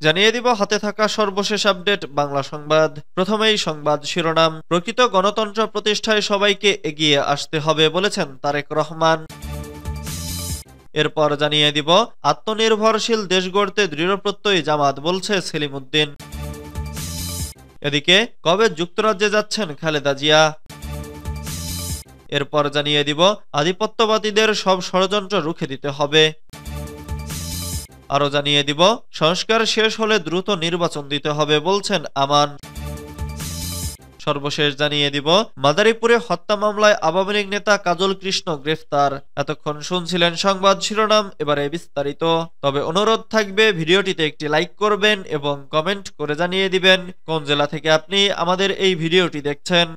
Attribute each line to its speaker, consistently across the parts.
Speaker 1: জানিয়ে দিব হাতে থাকা সর্বশেষ আপডেট বাংলা সংবাদ। প্রথমেই সংবাদ শিরোনাম। প্রকৃত গণতন্ত্র প্রতিষ্ঠায় সবাইকে এগিয়ে আসতে হবে বলেছেন তারেক রহমান। এরপর জানিয়ে দিব আত্মনির্ভরশীল দেশ গড়তে দৃঢ়প্রত্যয়ী জামাত বলছে সেলিম উদ্দিন। এদিকে কবে যুক্তরাজ্যে যাচ্ছেন খালেদা জিয়া। এরপর জানিয়ে দিব আধিপত্যবাদীদের সব ষড়যন্ত্র রুখে দিতে হবে। আরো জানিয়ে দিব সংস্কার শেষ হলে দ্রুত নির্বাচন দিতে হবে বলছেন আমান। সর্বশেষ জানিয়ে দিব মাদারীপুরে হত্যা মামলায় আওয়ামী লীগ নেতা কাজল কৃষ্ণ গ্রেফতার। এতক্ষণ শুনছিলেন সংবাদ শিরোনাম, এবারে বিস্তারিত। তবে অনুরোধ থাকবে ভিডিওটিতে একটি লাইক করবেন এবং কমেন্ট করে জানিয়ে দিবেন কোন জেলা থেকে আপনি আমাদের এই ভিডিওটি দেখছেন।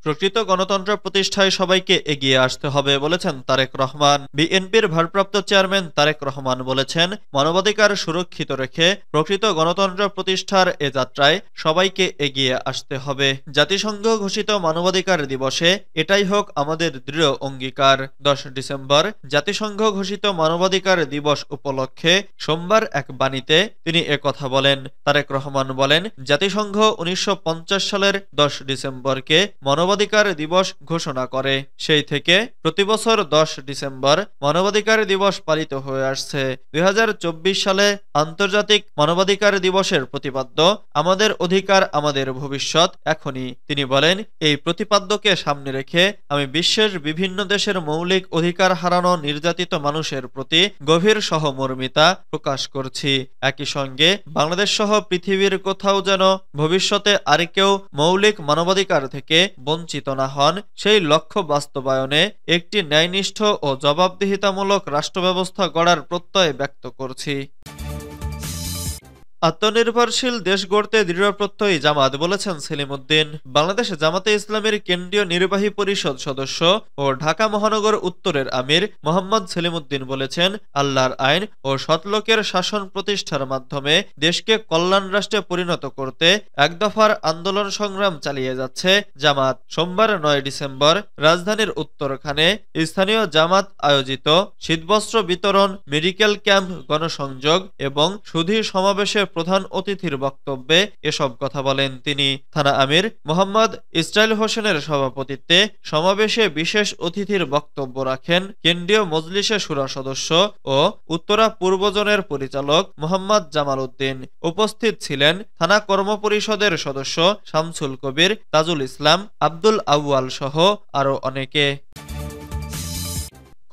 Speaker 1: প্রকৃত গণতন্ত্র প্রতিষ্ঠায় সবাইকে এগিয়ে আসতে হবে বলেছেন তারেক রহমান। বিএনপির ভারপ্রাপ্ত চেয়ারম্যান তারেক রহমান বলেছেন, মানবাধিকার সুরক্ষিত রেখে প্রকৃত গণতন্ত্র প্রতিষ্ঠার এ যাত্রায় সবাইকে এগিয়ে আসতে হবে। জাতিসংঘ ঘোষিত মানবাধিকার দিবসে এটাই হোক আমাদের দৃঢ় অঙ্গীকার। 10 ডিসেম্বর জাতিসংঘ ঘোষিত মানবাধিকার দিবস উপলক্ষে সোমবার এক বাণীতে তিনি একথা বলেন। তারেক রহমান বলেন, জাতিসংঘ 1950 সালের 10 ডিসেম্বরকে মানবাধিকার দিবস ঘোষণা করে। সেই থেকে প্রতিবছর 10 ডিসেম্বর মানবাধিকার দিবস পালিত হয়ে আসছে। 2024 সালে আন্তর্জাতিক মানবাধিকার দিবসের প্রতিপাদ্য আমাদের অধিকার আমাদের ভবিষ্যৎ এখনই। তিনি বলেন, এই প্রতিপাদ্যকে সামনে রেখে আমি বিশ্বের বিভিন্ন দেশের মৌলিক অধিকার হারানো নির্যাতিত মানুষের প্রতি গভীর সহমর্মিতা প্রকাশ করছি। একই সঙ্গে বাংলাদেশ সহ পৃথিবীর কোথাও যেন ভবিষ্যতে আর কেউ মৌলিক মানবাধিকার থেকে বঞ্চিত না হন, সেই লক্ষ্য বাস্তবায়নে একটি ন্যায়নিষ্ঠ ও জবাবদিহিতামূলক রাষ্ট্র ব্যবস্থা গড়ার প্রত্যয় ব্যক্ত করছি। আত্মনির্ভরশীল দেশ গড়তে দৃঢ়প্রত্যয়ী জামাত বলেছেন সেলিম উদ্দিন। বাংলাদেশ জামাতে ইসলামের কেন্দ্রীয় নির্বাহী পরিষদ সদস্য ও ঢাকা মহানগর উত্তরের আমির মোহাম্মদ সেলিম উদ্দিন বলেছেন, আল্লাহর আইন ও সৎলোকের শাসন প্রতিষ্ঠার মাধ্যমে দেশকে কল্যাণ রাষ্ট্রে পরিণত করতে এক দফার আন্দোলন সংগ্রাম চালিয়ে যাচ্ছে জামাত। সোমবার 9 ডিসেম্বর রাজধানীর উত্তরখানে স্থানীয় জামাত আয়োজিত শীতবস্ত্র বিতরণ, মেডিকেল ক্যাম্প, গণসংযোগ এবং সুধী সমাবেশে প্রধান অতিথির বক্তব্যে এসব কথা বলেন তিনি। থানা আমির মোহাম্মদ ইসরাইল হোসেনের সভাপতিত্বে সমাবেশে বিশেষ অতিথির বক্তব্য রাখেন কেন্দ্রীয় মজলিসে শুরা সদস্য ও উত্তরা পূর্ব জোনের পরিচালক মোহাম্মদ জামাল উদ্দিন। উপস্থিত ছিলেন থানা কর্মপরিষদের সদস্য শামসুল কবির, তাজুল ইসলাম, আব্দুল আউয়াল সহ আরো অনেকে।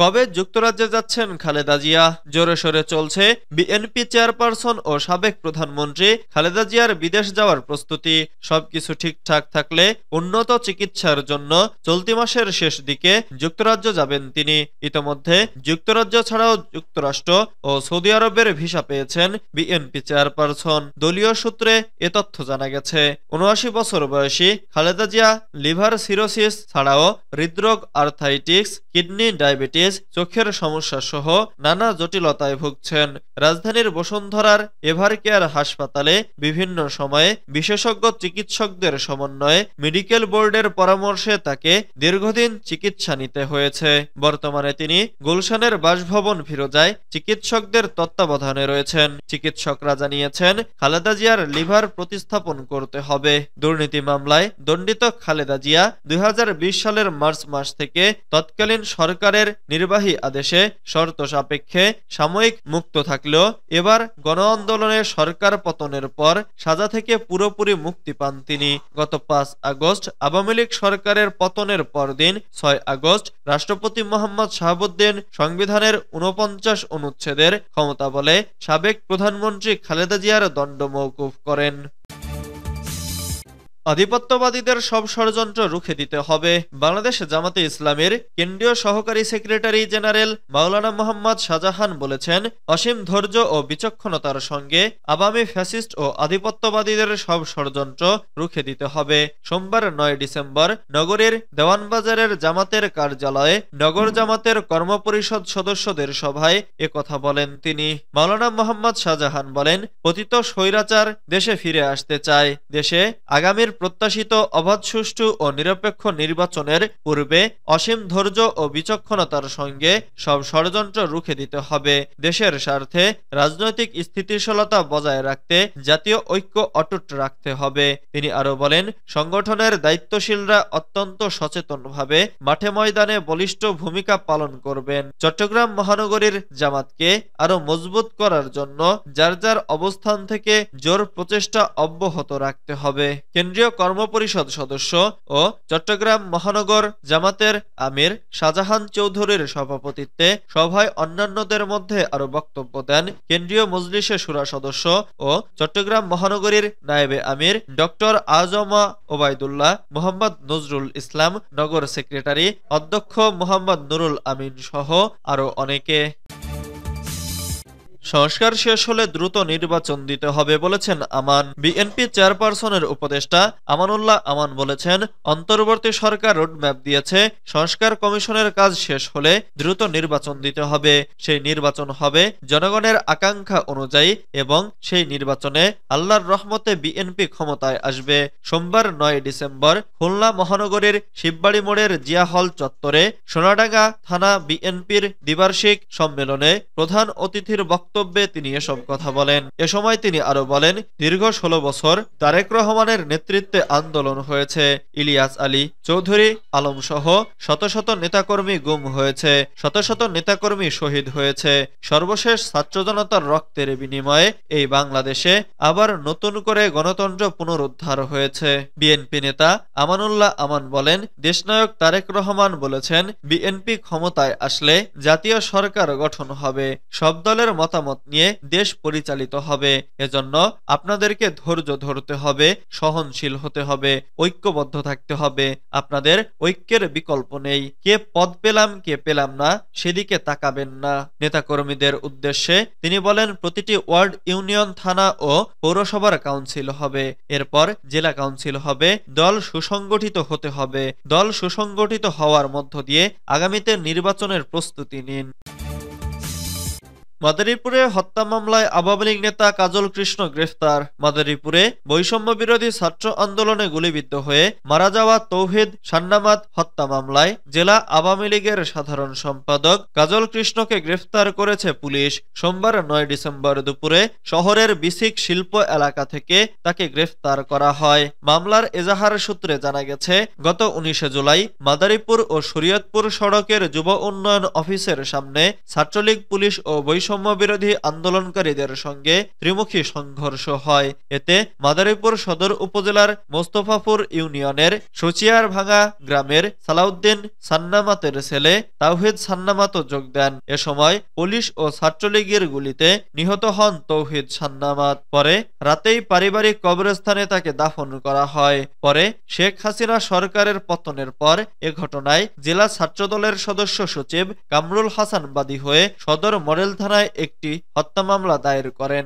Speaker 1: কবে যুক্তরাজ্যে যাচ্ছেন খালেদা জিয়া? জোরে সোরে চলছে বিএনপি চেয়ারপারসন ও সাবেক প্রধানমন্ত্রী খালেদা জিয়ার বিদেশ যাওয়ার প্রস্তুতি। সবকিছু ঠিকঠাক থাকলে উন্নত চিকিৎসার জন্য চলতি মাসের শেষ দিকে যুক্তরাজ্য যাবেন তিনি। ইতোমধ্যে যুক্তরাজ্য ছাড়াও যুক্তরাষ্ট্র ও সৌদি আরবের ভিসা পেয়েছেন বিএনপি চেয়ারপারসন। দলীয় সূত্রে এ তথ্য জানা গেছে। ৭৯ বছর বয়সী খালেদা জিয়া লিভার সিরোসিস ছাড়াও হৃদরোগ, আর্থাইটিস, কিডনি, ডায়াবেটিস, চোখের সমস্যা সহ নানা জটিলতায় ভুগছেন। রাজধানীর বসুন্ধরার এভারকেয়ার হাসপাতালে বিভিন্ন সময়ে বিশেষজ্ঞ চিকিৎসকদের সমন্বয়ে মেডিকেল বোর্ডের পরামর্শে তাকে দীর্ঘদিন চিকিৎসা নিতে হয়েছে। বর্তমানে তিনি গুলশানের বাসভবন ফিরোজায় চিকিৎসকদের তত্ত্বাবধানে রয়েছেন। চিকিৎসকরা জানিয়েছেন, খালেদা জিয়ার লিভার প্রতিস্থাপন করতে হবে। দুর্নীতি মামলায় দণ্ডিত খালেদা জিয়া 2020 সালের মার্চ মাস থেকে তৎকালীন সরকারের নির্বাহী আদেশে শর্ত সাপেক্ষে সাময়িক মুক্ত থাকলেও এবার গণ আন্দোলনে সরকার পতনের পর সাজা থেকে পুরোপুরি মুক্তি পান তিনি। গত 5 আগস্ট আওয়ামী লীগ সরকারের পতনের পরদিন 6 আগস্ট রাষ্ট্রপতি মোহাম্মদ শাহাবুদ্দিন সংবিধানের 49 অনুচ্ছেদের ক্ষমতা বলে সাবেক প্রধানমন্ত্রী খালেদা জিয়ার দণ্ড মওকুফ করেন। আধিপত্যবাদীদের সব ষড়যন্ত্র রুখে দিতে হবে। বাংলাদেশ জামাতে ইসলামের কেন্দ্রীয় সহকারী সেক্রেটারি জেনারেল মাওলানা মোহাম্মদ শাহজাহান বলেছেন, অসীম ধৈর্য ও বিচক্ষণতার সঙ্গে আওয়ামী ফ্যাসিস্ট ও আধিপত্যবাদীদের সব ষড়যন্ত্র রুখে দিতে হবে। সোমবার 9 ডিসেম্বর নগরীর দেওয়ানবাজারের জামাতের কার্যালয়ে নগর জামাতের কর্মপরিষদ সদস্যদের সভায় একথা বলেন তিনি। মাওলানা মোহাম্মদ শাহজাহান বলেন, পতিত স্বৈরাচার দেশে ফিরে আসতে চায়। দেশে আগামীর প্রত্যাশিত অবাধ, সুষ্ঠু ও নিরপেক্ষ নির্বাচনের পূর্বে অসীম ধৈর্য ও বিচক্ষণতার সঙ্গে সব ষড়যন্ত্র রুখে দিতে হবে। দেশের স্বার্থে রাজনৈতিক স্থিতিশীলতা বজায় রাখতে জাতীয় ঐক্য অটুট রাখতে হবে। তিনি আরো বলেন, সংগঠনের দায়িত্বশীলরা অত্যন্ত সচেতনভাবে মাঠে ময়দানে বলিষ্ঠ ভূমিকা পালন করবেন। চট্টগ্রাম মহানগরীর জামাতকে আরো মজবুত করার জন্য যার যার অবস্থান থেকে জোর প্রচেষ্টা অব্যাহত রাখতে হবে। কেন্দ্রীয় কর্মপরিষদ সদস্য ও চট্টগ্রাম মহানগর জামাতের আমির শাহজাহান চৌধুরীর সভাপতিত্বে সভায় অন্যান্যদের মধ্যে আরো বক্তব্য দেন কেন্দ্রীয় মজলিসে শুরা সদস্য ও চট্টগ্রাম মহানগরীর নায়েবে আমির ডক্টর আজমা ওবায়দুল্লাহ, মোহাম্মদ নজরুল ইসলাম, নগর সেক্রেটারি অধ্যক্ষ মোহাম্মদ নুরুল আমিন সহ আরো অনেকে। সংস্কার শেষ হলে দ্রুত নির্বাচন দিতে হবে বলেছেন আমান। বিএনপি চেয়ারপারসনের উপদেষ্টা আমানুল্লাহ আমান বলেছেন, অন্তর্বর্তী সরকার রোডম্যাপ দিয়েছে, সংস্কার কমিশনের কাজ শেষ হলে দ্রুত নির্বাচন দিতে হবে। সেই নির্বাচন হবে জনগণের আকাঙ্ক্ষা অনুযায়ী এবং সেই নির্বাচনে আল্লাহর রহমতে বিএনপি ক্ষমতায় আসবে। সোমবার 9 ডিসেম্বর খুলনা মহানগরীর শিববাড়ি মোড়ের জিয়া হল চত্বরে সোনাডাঙ্গা থানা বিএনপির দ্বিবার্ষিক সম্মেলনে প্রধান অতিথির বক্তব্যে তিনি এসব কথা বলেন। এ সময় তিনি আরো বলেন, দীর্ঘ 16 বছর তারেক রহমানের নেতৃত্বে আন্দোলন হয়েছে। ইলিয়াস আলী চৌধুরী আলম সহ শত শত নেতাকর্মী গুম হয়েছে, শত শত নেতাকর্মী শহীদ হয়েছে। সর্বশেষ ছাত্র জনতার রক্তের বিনিময়ে এই বাংলাদেশে আবার নতুন করে গণতন্ত্র পুনরুদ্ধার হয়েছে। বিএনপি নেতা আমানুল্লাহ আমান বলেন, দেশনায়ক তারেক রহমান বলেছেন, বিএনপি ক্ষমতায় আসলে জাতীয় সরকার গঠন হবে, সব দলের মতামত নিয়ে দেশ পরিচালিত হবে। এজন্য আপনাদেরকে ধৈর্য ধরতে হবে, সহনশীল হতে হবে, ঐক্যবদ্ধ থাকতে হবে। আপনাদের ঐক্যের বিকল্প নেই। কে পদ পেলাম কে পেলাম না সেদিকে তাকাবেন না। নেতাকর্মীদের উদ্দেশ্যে তিনি বলেন, প্রতিটি ওয়ার্ড, ইউনিয়ন, থানা ও পৌরসভার কাউন্সিল হবে, এরপর জেলা কাউন্সিল হবে। দল সুসংগঠিত হতে হবে। দল সুসংগঠিত হওয়ার মধ্য দিয়ে আগামীতে নির্বাচনের প্রস্তুতি নিন। মাদারীপুরে হত্যা মামলায় আওয়ামী লীগ নেতা কাজল কৃষ্ণ গ্রেফতার। মাদারীপুরে বৈষম্য বিরোধী ছাত্র আন্দোলনে গুলিবিদ্ধ হয়ে মারা যাওয়া তৌহিদ সান্নামাত হত্যা মামলায় জেলা আওয়ামী লীগের সাধারণ সম্পাদক কাজল কৃষ্ণকে গ্রেফতার করেছে পুলিশ। সোমবার 9 ডিসেম্বর দুপুরে শহরের বিসিক শিল্প এলাকা থেকে তাকে গ্রেফতার করা হয়। মামলার এজাহার সূত্রে জানা গেছে, গত 19 জুলাই মাদারীপুর ও শরীয়তপুর সড়কের যুব উন্নয়ন অফিসের সামনে ছাত্রলীগ, পুলিশ ও বৈষম্য বিরোধী আন্দোলনকারীদের সঙ্গে ত্রিমুখী সংঘর্ষ হয়। এতে মাদারীপুর সদর উপজেলার মোস্তফাপুর ইউনিয়নের সচিয়ারভাঙ্গা গ্রামের সালাউদ্দিন সান্নামাতের ছেলে তাওহিদ সান্নামাতও যোগ দেন। এ সময় পুলিশ ও ছাত্রলীগের গুলিতে নিহত হন তৌহিদ সান্নামাত। পরে রাতেই পারিবারিক কবরস্থানে তাকে দাফন করা হয়। পরে শেখ হাসিনা সরকারের পতনের পর এ ঘটনায় জেলা ছাত্রদলের সদস্য সচিব কামরুল হাসান বাদী হয়ে সদর মডেল থানায় একটি হত্যা মামলা দায়ের করেন।